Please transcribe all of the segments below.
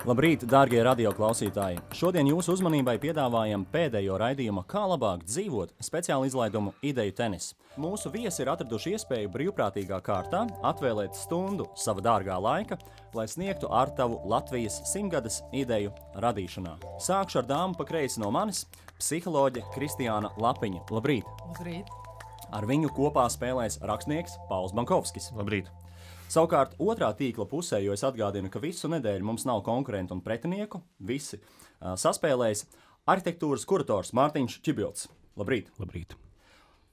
Labrīt, dārgie radioklausītāji! Šodien jūsu uzmanībai piedāvājam pēdējo raidījuma Kā labāk dzīvot speciālu izlaidumu Ideju tenis. Mūsu viesi ir atraduši iespēju brīvprātīgā kārtā atvēlēt stundu sava dārgā laika, lai sniegtu ārtavu Latvijas 100-gades ideju radīšanā. Sākšu ar dāmu pa kreisi no manis, psiholoģe Kristiāna Lapiņa. Labrīt! Labrīt! Ar viņu kopā spēlēs rakstnieks Pauls Bankovskis. Labrīt! Savukārt otrā tīkla pusē, jo es atgādinu, ka visu nedēļu mums nav konkurentu un pretinieku, visi saspēlējas arhitektūras kurators Mārtiņš Čibilds. Labrīt! Labrīt!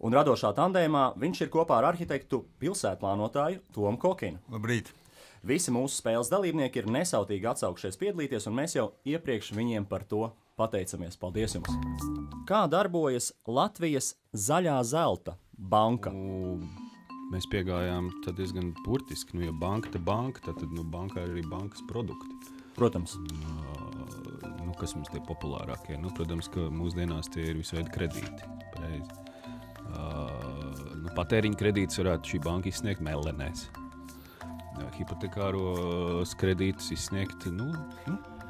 Un radošā tandēmā viņš ir kopā ar arhitektu pilsētplānotāju Tomu Kokinu. Labrīt! Visi mūsu spēles dalībnieki ir nesautīgi atsaukšies piedalīties, un mēs jau iepriekš viņiem par to pateicamies. Paldies jums! Kā darbojas Latvijas Zaļā zelta banka? Mēs piegājām diezgan burtiski. Ja banka, tad bankā ir arī bankas produkti. Protams. Kas mums tie populārākie? Protams, ka mūsdienās tie ir visveidi kredīti. Patēriņa kredītus varētu šī banka izsniegt Mellenēs. Hipotekāros kredītus izsniegt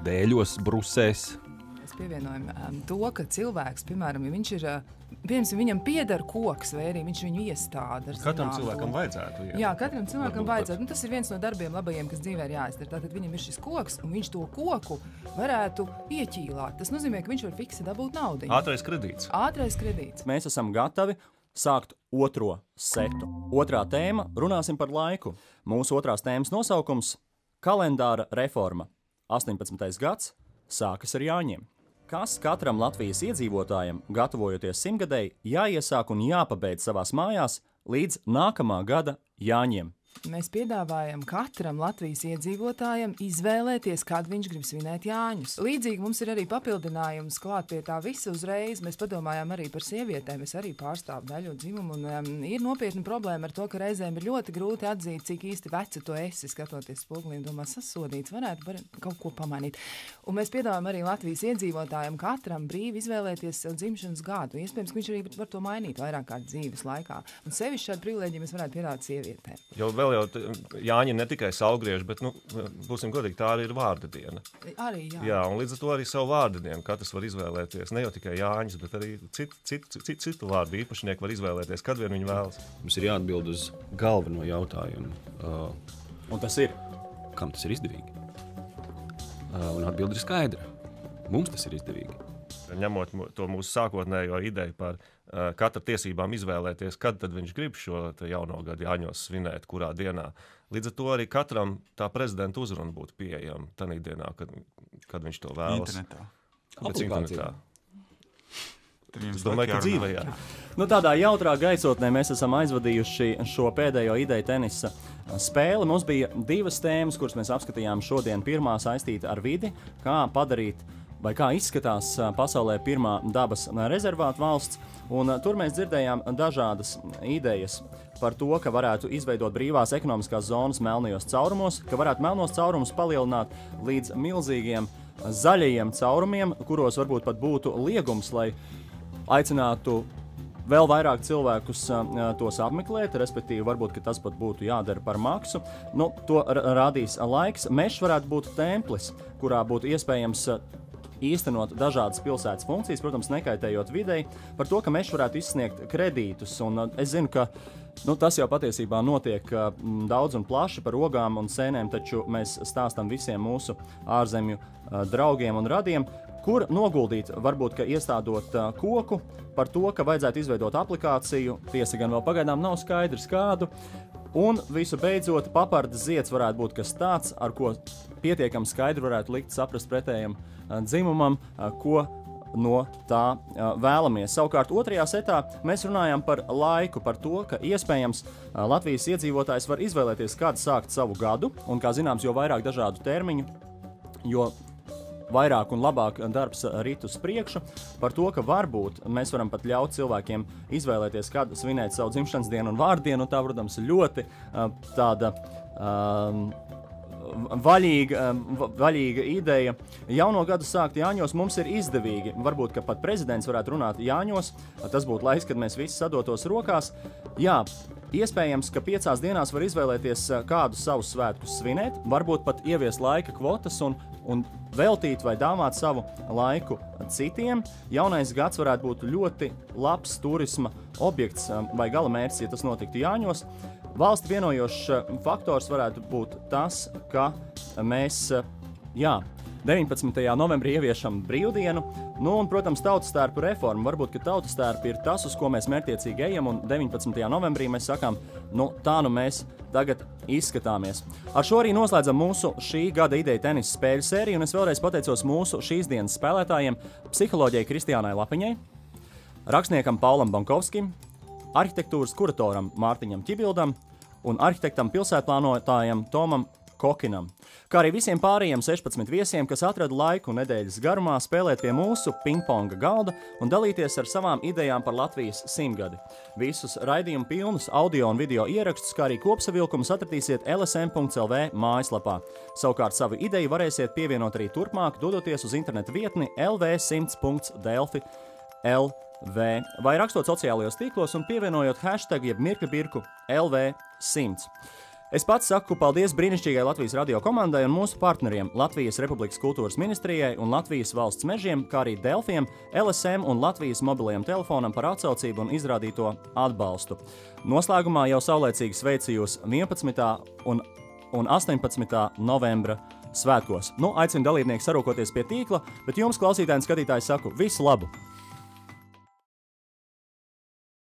dēļos, brusēs. Mēs pievienojam to, ka cilvēks, piemēram, ja viņš ir, viņam pieder koks, vai arī viņš viņu iestāda. Katram cilvēkam vajadzētu. Jā, katram cilvēkam vajadzētu. Tas ir viens no darbiem labajiem, kas dzīvē ir jāizdara. Tātad viņam ir šis koks, un viņš to koku varētu ieķīlāt. Tas nozīmē, ka viņš var fiksi dabūt naudu. Ātrais kredīts. Mēs esam gatavi sākt otro setu. Otrā tēma – runāsim par laiku. Mūsu otrās tēmas nosaukums – kalendāra reforma. 18. gads sākas ar Jāņiem. Kas katram Latvijas iedzīvotājam, gatavojoties 100-gadēji, jāiesāk un jāpabeidz savās mājās līdz nākamā gada Jāņiem? Mēs piedāvājam katram Latvijas iedzīvotājam izvēlēties, kad viņš grib svinēt Jāņus. Līdzīgi mums ir arī papildinājums klāt pie tā visa uzreiz. Mēs padomājām arī par sievietēm. Es arī pārstāvu daļu dzimumu, un ir nopietna problēma ar to, ka reizēm ir ļoti grūti atzīt, cik īsti vecu tu esi, skatoties spogulī un domā, sasodīts, varētu kaut ko pamainīt. Un mēs piedāvājam arī Latvijas iedzīvotājiem katram brīvi izvēlēties sev dzimšanas gadu. Iespējams, ka viņš arī var to mainīt vairāk kārt dzīves laikā. Un sevišķi šādu privilēģiju mēs varētu piedāvāt sievietēm. Vēl jau Jāņi ne tikai saulgrieži, bet, būsim godīgi, tā arī ir vārda diena. Arī, jā. Jā, un līdz ar to arī savu vārda dienu katrs var izvēlēties. Ne jau tikai Jāņus, bet arī citu vārdu īpašnieku var izvēlēties, kad vien viņi vēlas. Mums ir jāatbild uz galveno jautājumu. Un tas ir? Kam tas ir izdevīgi? Un atbilde ir skaidra. Mums tas ir izdevīgi. Ņemot to mūsu sākotnējo ideju par katra tiesībām izvēlēties, kad tad viņš grib šo jauno gadu Jāņos svinēt, kurā dienā. Līdz ar to arī katram tā prezidenta uzruna būtu pieejama tanī dienā, kad viņš to vēlas. Internetā. Kāpēc internetā? Es domāju, ka dzīvē, jā. Tādā jautrā gaisotnē mēs esam aizvadījuši šo pēdējo ideju tenisa spēli. Mums bija divas tēmas, kuras mēs apskatījām šodien. Pirmā saistīta ar vidi, kā padarīt vai kā izskatās pasaulē pirmā dabas rezervāta valsts. Un tur mēs dzirdējām dažādas idejas par to, ka varētu izveidot brīvās ekonomiskās zonas melnajos caurumos, ka varētu melnos caurumus palielināt līdz milzīgiem zaļajiem caurumiem, kuros varbūt pat būtu liegums, lai aicinātu vēl vairāk cilvēkus tos apmeklēt, respektīvi varbūt, ka tas pat būtu jādara par maksu. To rādīs laiks. Mežs varētu būt templis, kurā būtu iespējams īstenot dažādas pilsētas funkcijas, protams, nekaitējot videi, par to, ka mežs varētu izsniegt kredītus. Un es zinu, ka tas jau patiesībā notiek daudz un plaši par ogām un sēnēm, taču mēs stāstam visiem mūsu ārzemju draugiem un radiem, kur noguldīt, varbūt, ka iestādot koku, par to, ka vajadzētu izveidot aplikāciju, tiesa gan vēl pagaidām nav skaidrs kādu, un visu beidzot papardes zieds varētu būt kas tāds, ar ko pietiekami skaidri varētu likt saprast pretējam dzimumam, ko no tā vēlamies. Savukārt otrajā setā mēs runājam par laiku, par to, ka iespējams Latvijas iedzīvotājs var izvēlēties, kad sākt savu gadu, un, kā zināms, jo vairāk dažādu termiņu, jo vairāk un labāk darbs rit uz priekšu, par to, ka varbūt mēs varam pat ļaut cilvēkiem izvēlēties, kad svinēt savu dzimšanas dienu un vārdienu, un tā, protams, ļoti tāda vaļīga ideja. Jauno gadu sākt Jāņos mums ir izdevīgi. Varbūt, ka pat prezidents varētu runāt Jāņos. Tas būtu laiks, kad mēs visi sadotos rokās. Jā, Iespējams, ka 5 dienās var izvēlēties kādu savus svētkus svinēt, varbūt pat ieviest laika kvotas un veltīt vai dāvāt savu laiku citiem. Jaunais gads varētu būt ļoti labs turisma objekts vai galamērķis, ja tas notiktu Jāņos. Valsti vienojošs faktors varētu būt tas, ka mēs 19. novembrī ieviešam brīvdienu, un, protams, tautastērpu reformu. Varbūt, ka tautastērpi ir tas, uz ko mēs mērķiecīgi ejam, un 19. novembrī mēs sakām, tā mēs tagad izskatāmies. Ar šo arī noslēdzam mūsu šī gada ideja tenisa spēļu sēriju, un es vēlreiz pateicos mūsu šīs dienas spēlētājiem, psiholoģijai Kristiānai Lapiņai, rakstniekam Paulam Bankovskim, arhitektūras kuratoram Mārtiņam Ķibildam un arhitektam pilsētplānotājam Tomam Kokinam, kā arī visiem pārējiem 16 viesiem, kas atrada laiku nedēļas garumā spēlēt pie mūsu pingponga galda un dalīties ar savām idejām par Latvijas 100-gadi. Visus raidījumu pilnus audio un video ierakstus, kā arī kopsavilkumus atradīsiet lsm.lv mājaslapā. Savukārt savu ideju varēsiet pievienot arī turpmāk, dodoties uz interneta vietni lv100.delfi.lv vai rakstot sociālajos tīklos un pievienojot hashtag jeb mirkļbirku LV100. Es pats saku paldies brīnišķīgai Latvijas radio komandai un mūsu partneriem Latvijas Republikas kultūras ministrijai un Latvijas valsts mežiem, kā arī Delfiem, LSM un Latvijas mobilajam telefonam par atsaucību un izrādīto atbalstu. Noslēgumā jau saulēcīgi sveicu jūs 11. un 18. novembra svētkos. Aicinu dalībnieki sarūkoties pie tīkla, bet jums, klausītāji un skatītāji, saku visu labu!